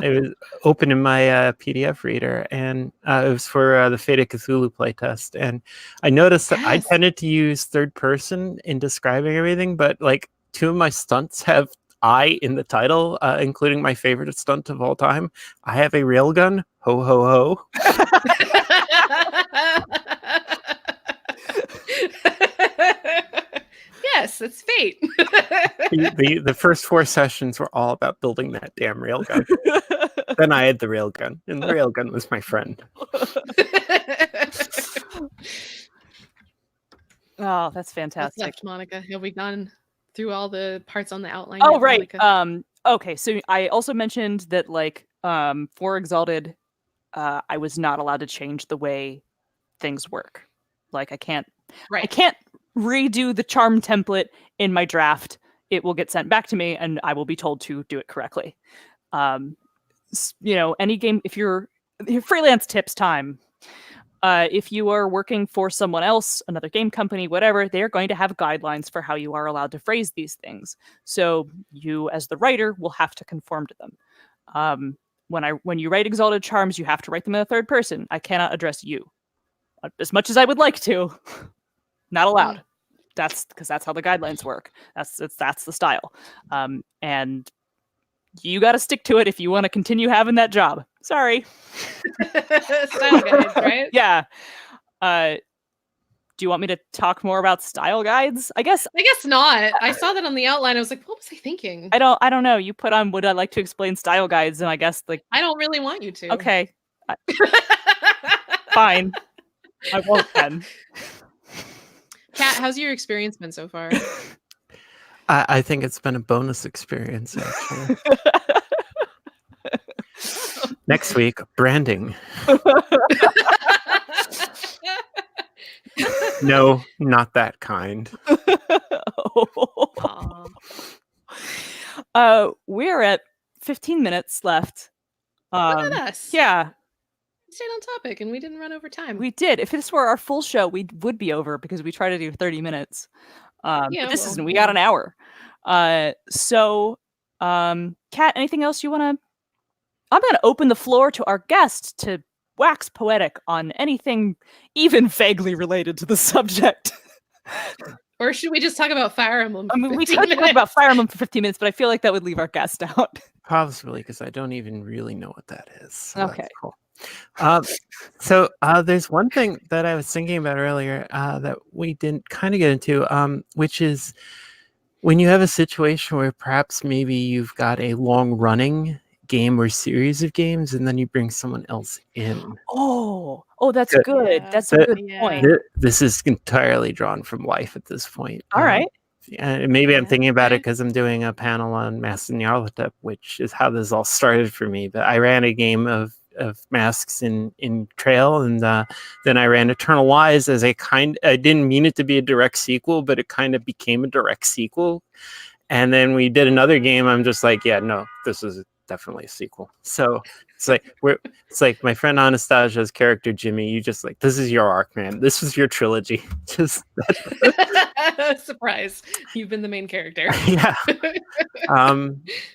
It was open in my PDF reader, and it was for the Fate of Cthulhu playtest. And I noticed that I tended to use third person in describing everything, but like 2 of my stunts have I in the title, including my favorite stunt of all time. I have a railgun. Ho ho ho. Yes, it's Fate. The first 4 sessions were all about building that damn railgun. Then I had the railgun, and the railgun was my friend. Oh, that's fantastic. What's left, Monica? Have we gone through all the parts on the outline? Oh, right. Monica? Okay, so I also mentioned that like for Exalted, I was not allowed to change the way things work. Like I can't redo the charm template in my draft. It will get sent back to me and I will be told to do it correctly. Any game, if you're freelance tips time, if you are working for someone else, another game company, whatever, they're going to have guidelines for how you are allowed to phrase these things. So you, as the writer, will have to conform to them. When you write Exalted Charms, you have to write them in the third person. I cannot address you. As much as I would like to, not allowed. That's because that's how the guidelines work. That's the style. And you got to stick to it if you want to continue having that job. Sorry. Style guides, right? Yeah. Do you want me to talk more about style guides? I guess not. I saw that on the outline. I was like, what was I thinking? I don't know. You put on would I like to explain style guides, and I guess I don't really want you to. Okay. Fine. I won't then. Kat, how's your experience been so far? I think it's been a bonus experience, actually. Next week, branding. No, not that kind. We're at 15 minutes left. Look at us. Yeah. We stayed on topic and we didn't run over time. We did. If this were our full show, we would be over because we try to do 30 minutes. But this isn't. We got an hour. Kat, anything else you want to... I'm going to open the floor to our guest to wax poetic on anything even vaguely related to the subject. Or should we just talk about Fire Emblem? I mean, we could talk about Fire Emblem for 15 minutes, but I feel like that would leave our guest out. Possibly, because I don't even really know what that is. So okay. That's cool. There's one thing that I was thinking about earlier that we didn't kind of get into, which is when you have a situation where perhaps maybe you've got a long-running game or series of games, and then you bring someone else in. Oh, that's good. Yeah. That's a good point. This is entirely drawn from life at this point. All right. And maybe I'm thinking about it because I'm doing a panel on Masks and Nyarlathotep, which is how this all started for me. But I ran a game of Masks in Trail, and then I ran Eternal Lies as I didn't mean it to be a direct sequel, but it kind of became a direct sequel. And then we did another game. I'm just like, yeah, no, this is definitely a sequel. So it's like my friend Anastasia's character Jimmy. You just like, this is your arc, man. This was your trilogy. Just surprise, you've been the main character. Yeah.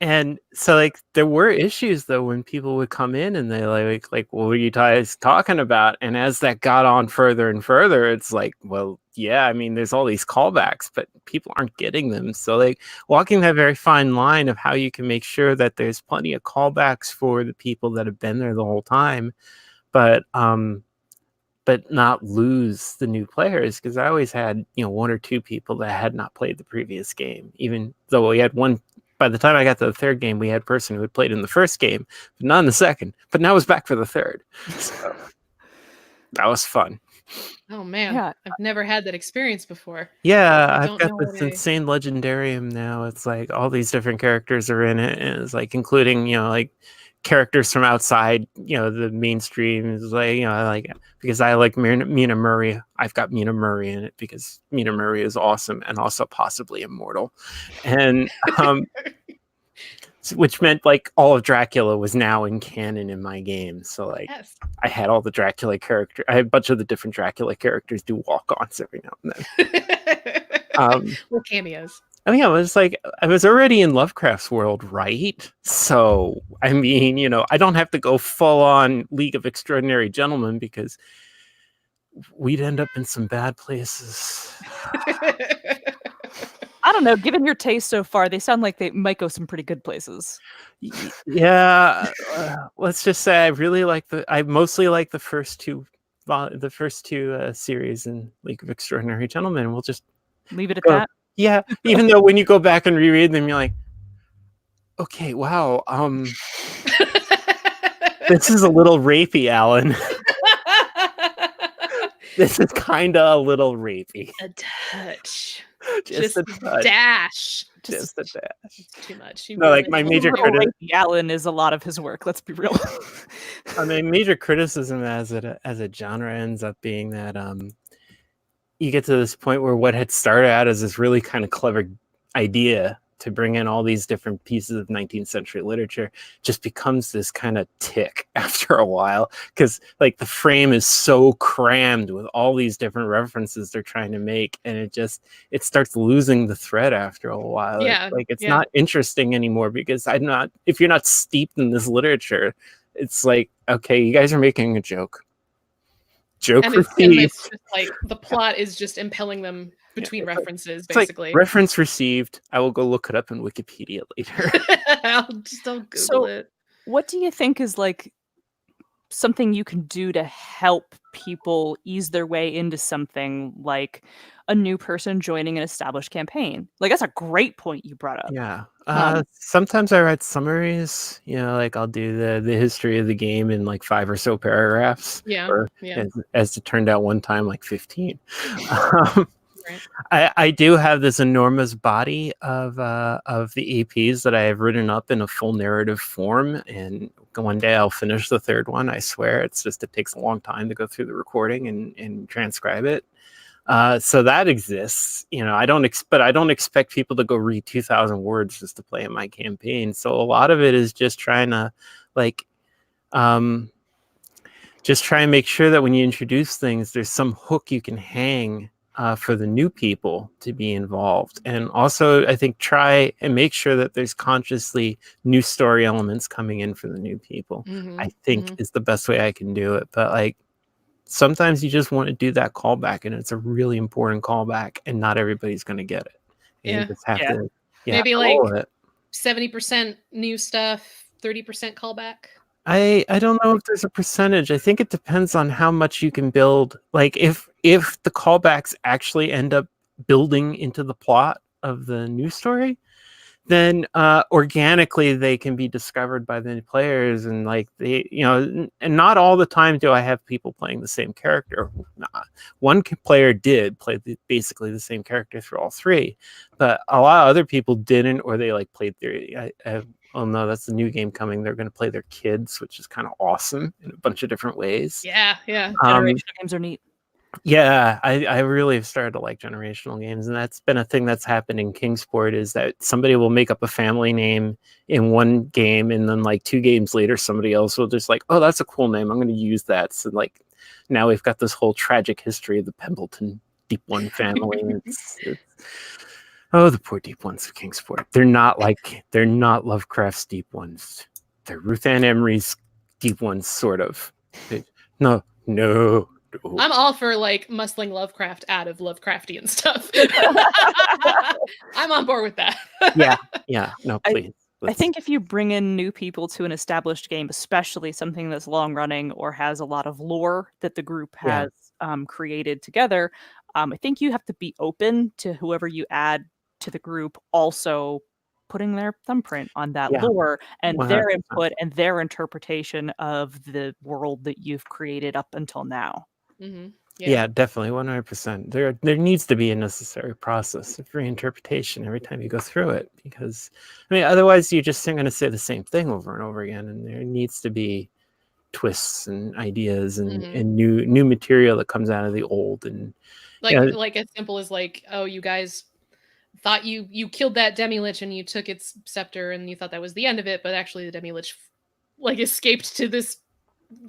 And so like there were issues though when people would come in and they like what were you guys talking about? And as that got on further and further, it's like, well, yeah, I mean, there's all these callbacks, but people aren't getting them. So like walking that very fine line of how you can make sure that there's plenty of callbacks for the people that have been there the whole time, but not lose the new players. Because I always had, one or two people that had not played the previous game, even though we had one. By the time I got to the third game, we had a person who had played in the first game, but not in the second, but now was back for the third. So that was fun. Oh man, yeah. I've never had that experience before. Yeah, I've got this insane legendarium now. It's like all these different characters are in it, and it's like including, like characters from outside, the mainstream. Is like, because I like Mina Murray. I've got Mina Murray in it because Mina Murray is awesome and also possibly immortal, and which meant like all of Dracula was now in canon in my game. So like, yes. I had all the Dracula characters. I had a bunch of the different Dracula characters do walk-ons every now and then. Or cameos. I mean, I was like, I was already in Lovecraft's world, right? So, I mean, I don't have to go full on League of Extraordinary Gentlemen because we'd end up in some bad places. I don't know. Given your taste so far, they sound like they might go some pretty good places. Yeah, let's just say I mostly like the first two series in League of Extraordinary Gentlemen. We'll just leave it at that. Yeah, even though when you go back and reread them, you're like, okay, wow, this is a little rapey, Alan. This is kind of a little rapey. A touch. Just a touch. Dash. Just a dash. It's too much. No, like my major criticism. Alan is a lot of his work. Let's be real. I mean, major criticism as a genre ends up being that you get to this point where what had started out as this really kind of clever idea to bring in all these different pieces of 19th century literature just becomes this kind of tick after a while, because like the frame is so crammed with all these different references they're trying to make, and it starts losing the thread after a while. Yeah, It's not interesting anymore, because if you're not steeped in this literature, it's like, okay, you guys are making a joke. And it's just like the plot is just impelling them between references, basically. Like, reference received. I will go look it up in Wikipedia later. I'll Google it. What do you think is like something you can do to help people ease their way into something like a new person joining an established campaign? Like, that's a great point you brought up. Yeah. Sometimes I write summaries, like I'll do the history of the game in like 5 or so paragraphs. Yeah. Or as it turned out one time, like 15. Right. I do have this enormous body of the APs that I have written up in a full narrative form, and one day I'll finish the third one. I swear. It takes a long time to go through the recording and transcribe it. So that exists. I don't expect people to go read 2,000 words just to play in my campaign. So a lot of it is just trying to just try and make sure that when you introduce things, there's some hook you can hang for the new people to be involved. And also, I think, try and make sure that there's consciously new story elements coming in for the new people. I think is the best way I can do it. But like, sometimes you just want to do that callback, and it's a really important callback, and not everybody's going to get it. And you just have to maybe like 70% new stuff, 30% callback. I don't know if there's a percentage. I think it depends on how much you can build. Like if the callbacks actually end up building into the plot of the new story, then organically they can be discovered by the players, and like and not all the time do I have people playing the same character. One player did play basically the same character through all 3, but a lot of other people didn't, or they like played their oh no, that's the new game coming. They're going to play their kids, which is kind of awesome in a bunch of different ways. Yeah. Generational games are neat. Yeah, I really have started to like generational games, and that's been a thing that's happened in Kingsport, is that somebody will make up a family name in one game, and then like 2 games later, somebody else will just like, oh, that's a cool name, I'm going to use that. So like, now we've got this whole tragic history of the Pembleton Deep One family. Oh, the poor Deep Ones of Kingsport. They're not Lovecraft's Deep Ones. They're Ruth Ann Emery's Deep Ones, sort of. No. I'm all for like muscling Lovecraft out of Lovecraftian stuff. I'm on board with that. Yeah. No, please. I think if you bring in new people to an established game, especially something that's long running or has a lot of lore that the group has created together, I think you have to be open to whoever you add to the group also putting their thumbprint on that lore and 100%. their input and their interpretation of the world that you've created up until now. Yeah, definitely, 100%. There needs to be a necessary process of reinterpretation every time you go through it, because otherwise you're just going to say the same thing over and over again, and there needs to be twists and ideas and new material that comes out of the old. And like as simple as like, oh, you guys thought you killed that demi-lich and you took its scepter and you thought that was the end of it, but actually the demi-lich like escaped to this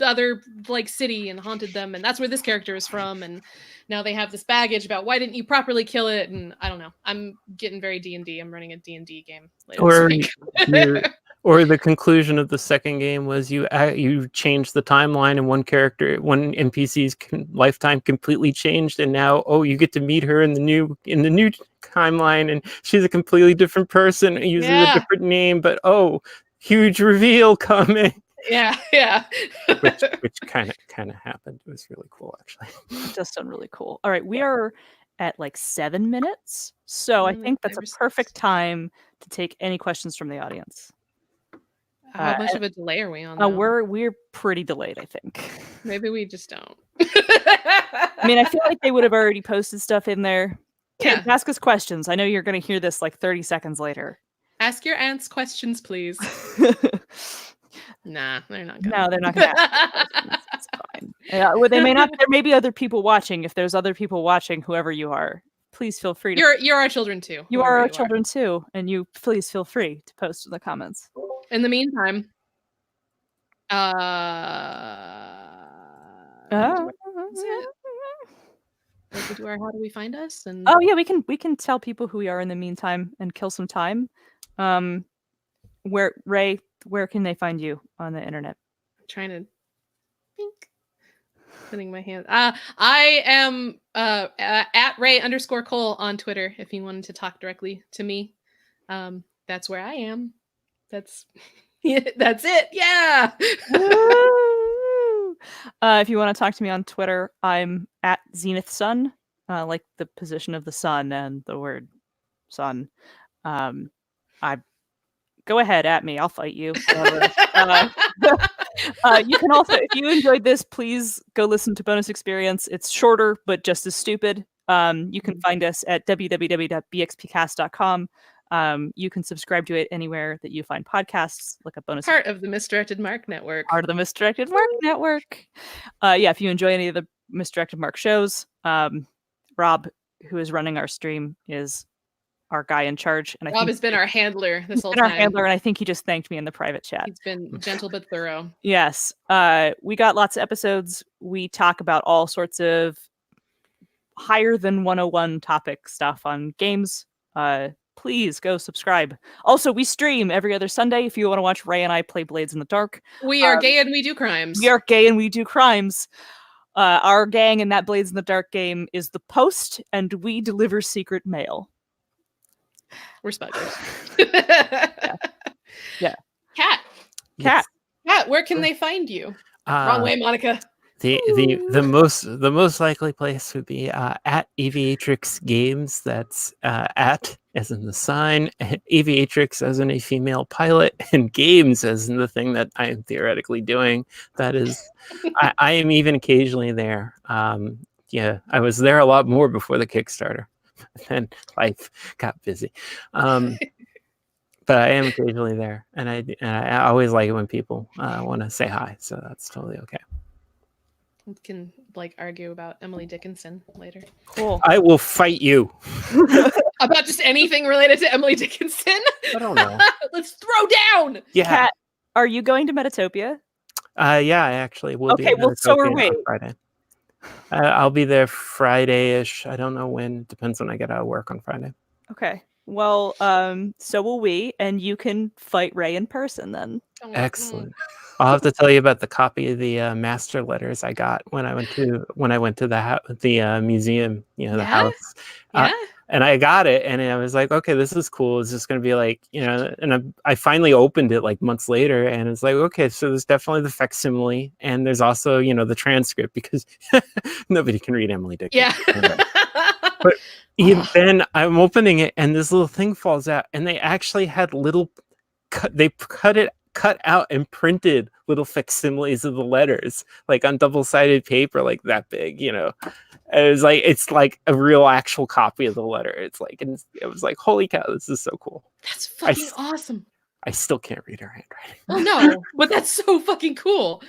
other like city and haunted them, and that's where this character is from, and now they have this baggage about why didn't you properly kill it, and I don't know. I'm getting very D&D. I'm running a D&D game later this week. Or the conclusion of the second game was you changed the timeline, and one NPC's lifetime completely changed, and now you get to meet her in the new timeline, and she's a completely different person using a different name, but huge reveal coming. Yeah. which kind of happened. It was really cool, actually. It does sound really cool. All right, we are at like 7 minutes, so I think that's a perfect time to take any questions from the audience. How much of a delay are we on? We're pretty delayed, I think. Maybe we just don't. I feel like they would have already posted stuff in there. Okay, ask us questions. I know you're going to hear this like 30 seconds later. Ask your aunts questions, please. Nah, they're not gonna. No, they're not gonna ask questions. It's fine. Well, they may not. There may be other people watching. If there's other people watching, whoever you are, please feel free to. You're our children too. You whoever are our you children too, and you please feel free to post in the comments. In the meantime, like we do our how do we find us? And oh yeah, we can tell people who we are in the meantime and kill some time. Where can they find you on the internet? I'm trying to think. Putting my hand. I am at Ray_Cole on Twitter. If you wanted to talk directly to me, that's where I am. That's that's it. Yeah. If you want to talk to me on Twitter, I'm at Zenith Sun, like the position of the sun and the word sun. I go ahead at me. I'll fight you. You can also, if you enjoyed this, please go listen to Bonus Experience. It's shorter, but just as stupid. You can find us at www.bxpcast.com. You can subscribe to it anywhere that you find podcasts. Look up Bonus. Part of the Misdirected Mark Network. Part of the Misdirected Mark Network. Yeah, if you enjoy any of the Misdirected Mark shows, Rob, who is running our stream, is our guy in charge. And Rob has been our handler this whole time. Our handler, and I think he just thanked me in the private chat. He's been gentle but thorough. Yes. We got lots of episodes. We talk about all sorts of higher than 101 topic stuff on games. Please go subscribe. Also, we stream every other Sunday if you want to watch Ray and I play Blades in the Dark. We are gay and we do crimes. We are gay and we do crimes. Our gang in that Blades in the Dark game is the Post, and we deliver secret mail. We're smugglers. Yeah. Cat, where can they find you? Wrong way, Monica. The most likely place would be at Aviatrix Games. That's at as in the sign, Aviatrix as in a female pilot, and games as in the thing that I am theoretically doing. That is, I am even occasionally there. Yeah, I was there a lot more before the Kickstarter. Then life got busy. But I am occasionally there, and I always like it when people want to say hi. So that's totally okay. We can argue about Emily Dickinson later. Cool. I will fight you about just anything related to Emily Dickinson. I don't know. Let's throw down. Yeah. Kat, are you going to Metatopia? Yeah, I actually will. Okay, well, so are we. Friday. I'll be there Friday-ish. I don't know when. Depends when I get out of work on Friday. Okay. Well, so will we, and you can fight Ray in person then. Excellent. I'll have to tell you about the copy of the master letters I got when I went to the museum. The house. Yeah. And I got it, and I was like, okay, this is cool. It's just going to be and I finally opened it months later, and it's like, okay, so there's definitely the facsimile, and there's also, the transcript, because nobody can read Emily Dickinson. Yeah. But even then, I'm opening it, and this little thing falls out, and they actually had cut out and printed little facsimiles of the letters, on double-sided paper, that big, it's like a real actual copy of the letter. And it was like, holy cow, this is so cool. That's fucking awesome. I still can't read her handwriting. Oh no, but that's so fucking cool.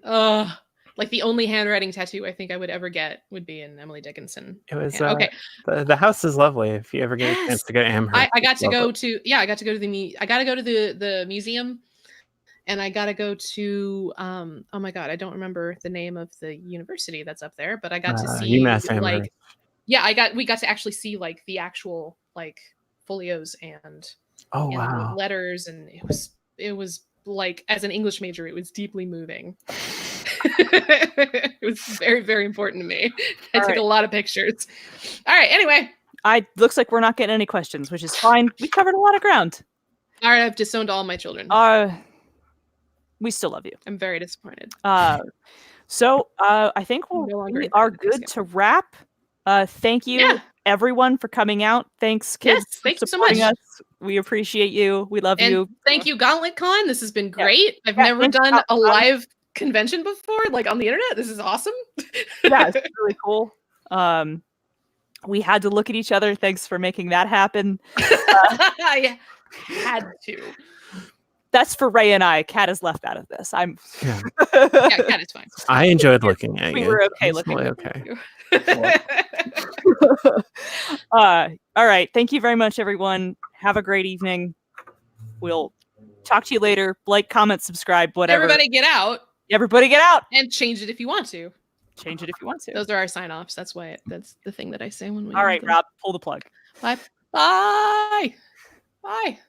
The only handwriting tattoo I think I would ever get would be in Emily Dickinson. It was okay. The house is lovely. If you ever get a chance to go to Amherst, I got to go to the museum. And I got to go to, oh my God, I don't remember the name of the university that's up there, but I got to see UMass Amherst. we got to actually see the actual folios and letters, and it was as an English major, it was deeply moving. It was very, very important to me. I took a lot of pictures. All right, anyway. Looks like we're not getting any questions, which is fine. We covered a lot of ground. All right, I've disowned all my children. We still love you. I'm very disappointed. So I think we are good to wrap. Thank you, everyone, for coming out. Thanks, kids. Yes, thank for you so much. Us. We appreciate you. We love you. Thank you, Gauntlet Con. This has been great. I've never done a live convention before, on the internet. This is awesome. Yeah, it's really cool. We had to look at each other. Thanks for making that happen. I had to. That's for Ray and I. Kat is left out of this. Kat is fine. I enjoyed looking at you. We were okay looking. Okay. All right. Thank you very much, everyone. Have a great evening. We'll talk to you later. Like, comment, subscribe, whatever. Everybody get out. Everybody get out. And change it if you want to. Change it if you want to. Those are our sign-offs. That's the thing that I say when we All right, Rob, pull the plug. Bye. Bye. Bye.